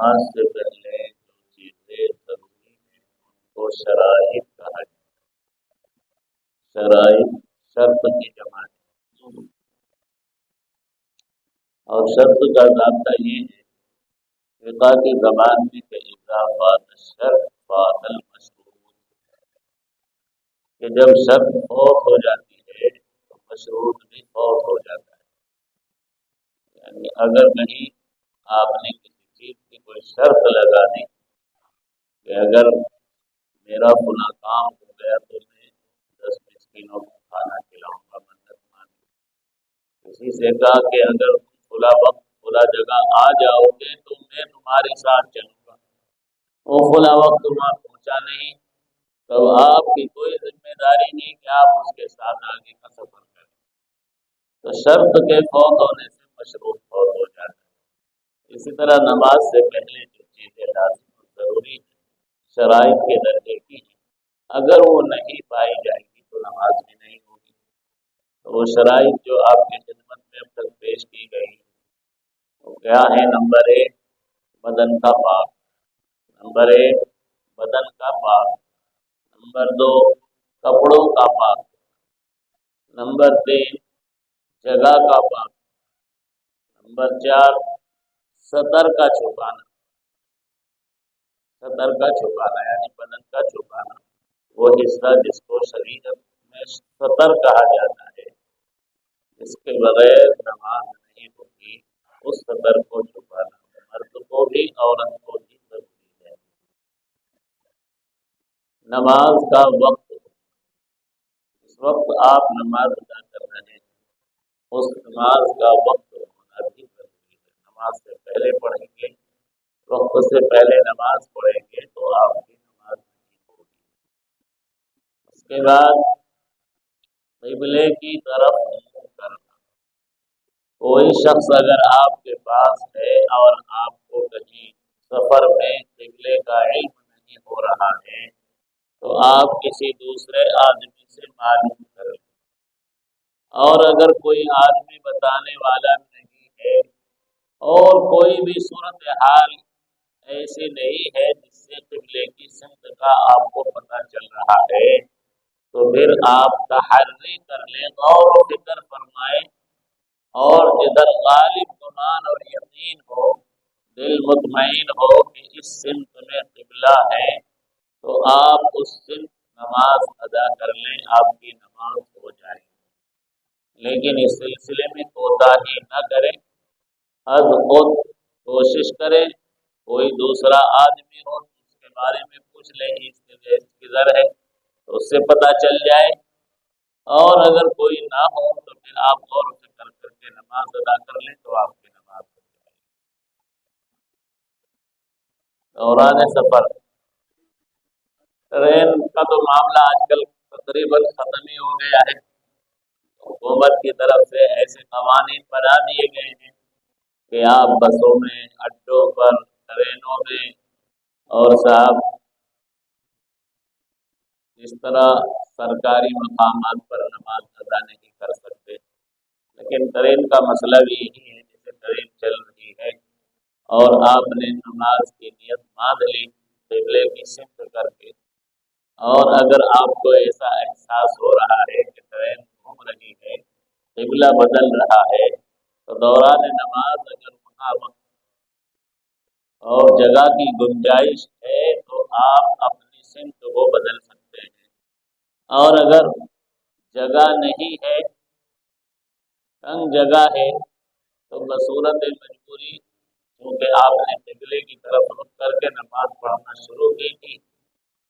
نماز سے پہلے جو چیزیں ضروری ہیں ان کو شرائط کہا جاتا ہے۔ شرائط شرط کی جمع ہے، اور شرط کا ضابطہ یہ ہے فقہ کی زبان میں کہ اضافات شرط بعد المشروط، کہ جب شرط فوت ہو جاتی ہے تو مشروط بھی فوت ہو جاتا ہے۔ یعنی اگر کہیں آپ نے کسی چیز کی کوئی شرط لگا دی کہ اگر میرا فلاں کام ہو گیا تو میں 10 مسکینوں کو کھانا کھلاؤں گا، منت مان لی۔ کسی سے کہا کہ اگر تم فلاں وقت فلاں جگہ آ جاؤ گے تو میں تمہارے ساتھ چلوں گا، وہ فلاں وقت وہاں پہنچا نہیں، تو آپ کی کوئی ذمہ داری نہیں کہ آپ اس کے ساتھ آگے کا سفر کریں۔ تو شرط کے فوت ہونے سے مشروط فوت ہو جاتا ہے۔ اسی طرح نماز سے پہلے جو چیزیں لازم اور ضروری ہیں شرائط کے درجے کی ہیں، اگر وہ نہیں پائی جائے گی تو نماز بھی نہیں ہوگی۔ تو وہ شرائط جو آپ کی خدمت میں اب تک پیش کی گئی وہ کیا ہے؟ نمبر 1 بدن کا پاک، نمبر 1 بدن کا پاک، نمبر 2 کپڑوں کا پاک، نمبر 3 جگہ کا پاک، نمبر 4 سطر کا چھپانا۔ سطر کا چھپانا یعنی بدن کا چھپانا، وہ حصہ جس کو شریعت میں سطر کہا جاتا ہے، اس کے بغیر نماز نہیں ہوگی۔ اس سطر کو چھپانا مرد کو بھی عورت کو بھی ضروری ہے۔ نماز کا وقت، اس وقت آپ نماز ادا کر رہے ہیں اس نماز کا وقت ہونا بھی ضروری ہے۔ نماز سے پہلے پڑھیں گے، وقت سے پہلے نماز پڑھیں گے تو آپ کی نماز نہیں ہوگی۔ اس کے بعد قبلے کی طرف منہ کرنا۔ کوئی شخص اگر آپ کے پاس ہے اور آپ کو کہیں سفر میں قبلے کا علم نہیں ہو رہا ہے تو آپ کسی دوسرے آدمی سے معلوم کریں، اور اگر کوئی آدمی بتانے والا نہیں ہے اور کوئی بھی صورتحال ایسی نہیں ہے جس سے قبلے کی سمت کا آپ کو پتہ چل رہا ہے تو پھر آپ تحری کر لیں، غور و فکر فرمائیں، اور جدھر غالب گمان اور یقین ہو، دل مطمئن ہو کہ اس سمت میں قبلہ ہے تو آپ اس سمت نماز ادا کر لیں، آپ کی نماز ہو جائے گی۔ لیکن اس سلسلے میں کوتاہی نہ کریں، از خود کوشش کریں کوئی دوسرا آدمی ہو تو اس کے بارے میں پوچھ لیں اس کدھر ہے تو اس سے پتہ چل جائے، اور اگر کوئی نہ ہو تو پھر آپ غور و فکر کر کے نماز ادا کر لیں تو آپ کی نماز ہو جائے گی۔ دوران سفر ٹرین کا تو معاملہ آج کل تقریباً ختم ہی ہو گیا ہے۔ حکومت کی طرف سے ایسے قوانین بنا دیے گئے ہیں کہ آپ بسوں میں، اڈوں پر، ٹرینوں میں، اور صاحب اس طرح سرکاری مقامات پر نماز ادا نہیں کر سکتے۔ لیکن ٹرین کا مسئلہ بھی یہی ہے، جیسے ٹرین چل رہی ہے اور آپ نے نماز کی نیت باندھ لی قبلے کی سمت کر کے، اور اگر آپ کو ایسا احساس ہو رہا ہے کہ ٹرین گھوم رہی ہے، قبلہ بدل رہا ہے، تو دوران نماز اگر وہاں وقت اور جگہ کی گنجائش ہے تو آپ اپنی سمت کو بدل سکتے ہیں، اور اگر جگہ نہیں ہے، تنگ جگہ ہے، تو بصورت مجبوری کیونکہ آپ نے قبلے کی طرف رخ کر کے نماز پڑھنا شروع کی تھی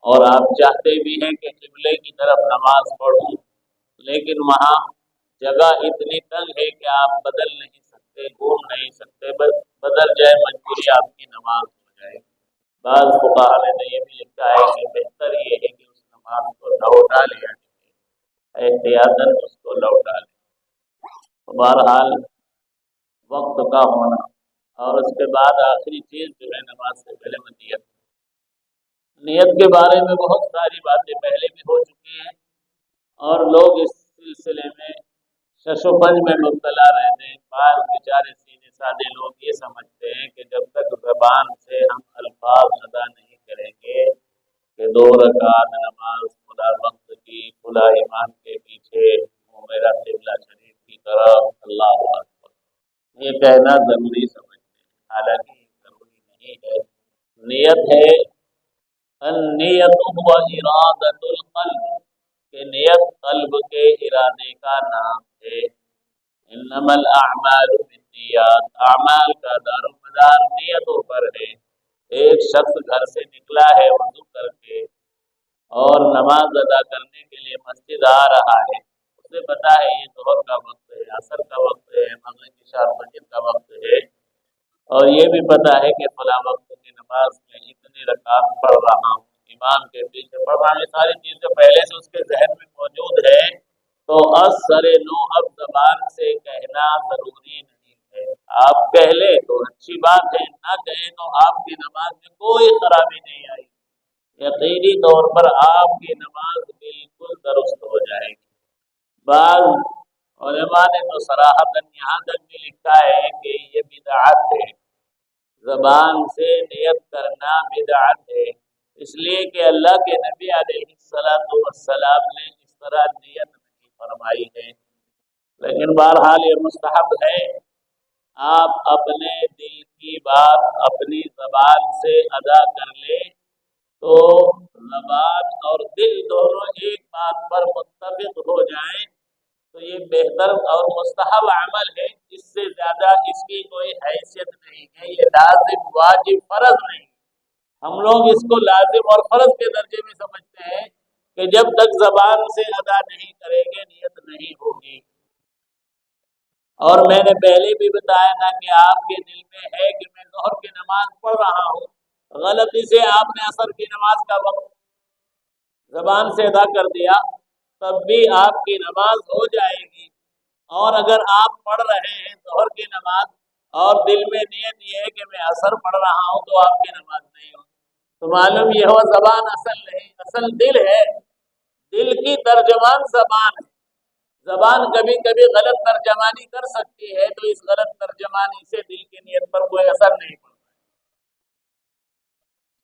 اور آپ چاہتے بھی ہیں کہ قبلے کی طرف نماز پڑھوں، لیکن وہاں جگہ اتنی تنگ ہے کہ آپ بدل نہیں سکتے، گھوم نہیں سکتے، بس بدل جائے مجبوری آپ کی نماز ہو جائے۔ بعض فقہاء نے یہ بھی لکھا ہے کہ بہتر یہ ہے کہ اس نماز کو لوٹا لیا جائے، احتیاطاً اس کو لوٹا لیں۔ بہرحال وقت کا ہونا، اور اس کے بعد آخری چیز جو ہے نماز سے پہلے نیت۔ نیت کے بارے میں بہت ساری باتیں پہلے بھی ہو چکی ہیں اور لوگ اس سلسلے میں شش و پنج میں مبتلا رہتے ہیں، بعض بیچارے سینے سادے لوگ یہ سمجھتے ہیں کہ جب تک زبان سے ہم الفاظ ادا نہیں کریں گے کہ 2 رکعت نماز خدا وقت کی خدا ایمان کے پیچھے میرا قبلہ شریف کی طرف اللہ اکبر، یہ کہنا ضروری سمجھتے ہیں، حالانکہ یہ ضروری نہیں ہے۔ نیت ہے، النیت هو ارادۃ القلب، کہ نیت قلب کے ارادے کا نام ہے۔ انما الاعمال بالنیات، اعمال کا دار و مدار نیتوں پر ہے۔ ایک شخص گھر سے نکلا ہے وضو کر کے اور نماز ادا کرنے کے لیے مسجد آ رہا ہے، اسے پتا ہے یہ ظہر کا وقت ہے، عصر کا وقت ہے، مغرب عشاء فجر کا وقت ہے، اور یہ بھی پتا ہے کہ فلاں وقت کی نماز میں اتنی رکعت پڑھ رہا ہوں، امام کے پیچھے پڑھ رہا ہوں، یہ ساری چیزیں پہلے سے اس کے ذہن میں موجود ہے، تو اثر نو اب زبان سے کہنا ضروری نہیں ہے۔ آپ کہہ لیں تو اچھی بات ہے، نہ کہیں تو آپ کی نماز میں کوئی خرابی نہیں آئی، یقینی طور پر آپ کی نماز بالکل درست ہو جائے گی۔ بعض علماء نے تو صراحتاً یہاں تک بھی لکھا ہے کہ یہ بدعت ہے، زبان سے نیت کرنا بدعت ہے، اس لیے کہ اللہ کے نبی علیہ السلام نے اس طرح نیت نہیں فرمائی ہے۔ لیکن بہرحال یہ مستحب ہے، آپ اپنے دل کی بات اپنی زبان سے ادا کر لیں تو زبان اور دل دونوں ایک بات پر متفق ہو جائیں تو یہ بہتر اور مستحب عمل ہے، اس سے زیادہ اس کی کوئی حیثیت نہیں ہے، یہ لازم واجب فرض نہیں۔ ہم لوگ اس کو لازم اور فرض کے درجے میں سمجھتے ہیں کہ جب تک زبان سے ادا نہیں کریں گے نیت نہیں ہوگی۔ اور میں نے پہلے بھی بتایا تھا کہ آپ کے دل میں ہے کہ میں ظہر کی نماز پڑھ رہا ہوں، غلطی سے آپ نے عصر کی نماز کا وقت زبان سے ادا کر دیا، تب بھی آپ کی نماز ہو جائے گی۔ اور اگر آپ پڑھ رہے ہیں ظہر کی نماز اور دل میں نیت یہ ہے کہ میں عصر پڑھ رہا ہوں تو آپ کی نماز نہیں ہوگی۔ تو معلوم یہ ہوا زبان اصل نہیں، اصل دل ہے، دل کی ترجمان زبان ہے۔ زبان کبھی کبھی غلط ترجمانی کر سکتی ہے، تو اس غلط ترجمانی سے دل کی نیت پر کوئی اثر نہیں پڑتا۔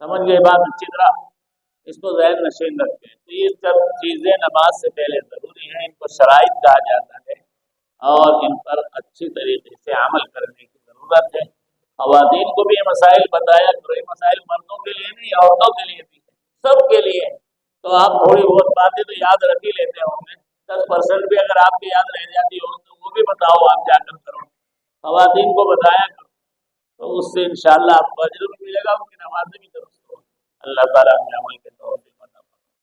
سمجھ گئے بات اچھی طرح، اس کو ذہن نشین رکھتے ہیں۔ تو یہ سب چیزیں نماز سے پہلے ضروری ہیں، ان کو شرائط کہا جاتا ہے اور ان پر اچھی طریقے سے عمل کرنے کی ضرورت ہے۔ خواتین کو بھی یہ مسائل بتایا، تو یہ مسائل مردوں کے لیے نہیں، عورتوں کے لیے بھی سب کے لیے۔ تو آپ تھوڑی بہت باتیں تو یاد رکھ ہی لیتے ہوں گے، 10% بھی اگر آپ کی یاد رہ جاتی ہو تو وہ بھی بتاؤ، آپ جا کر کرو، خواتین کو بتایا کرو، تو اس سے انشاءاللہ آپ کو اجر بھی ملے گا، ان کی نمازیں بھی درست ہو۔ اللہ تعالیٰ ہمیں عمل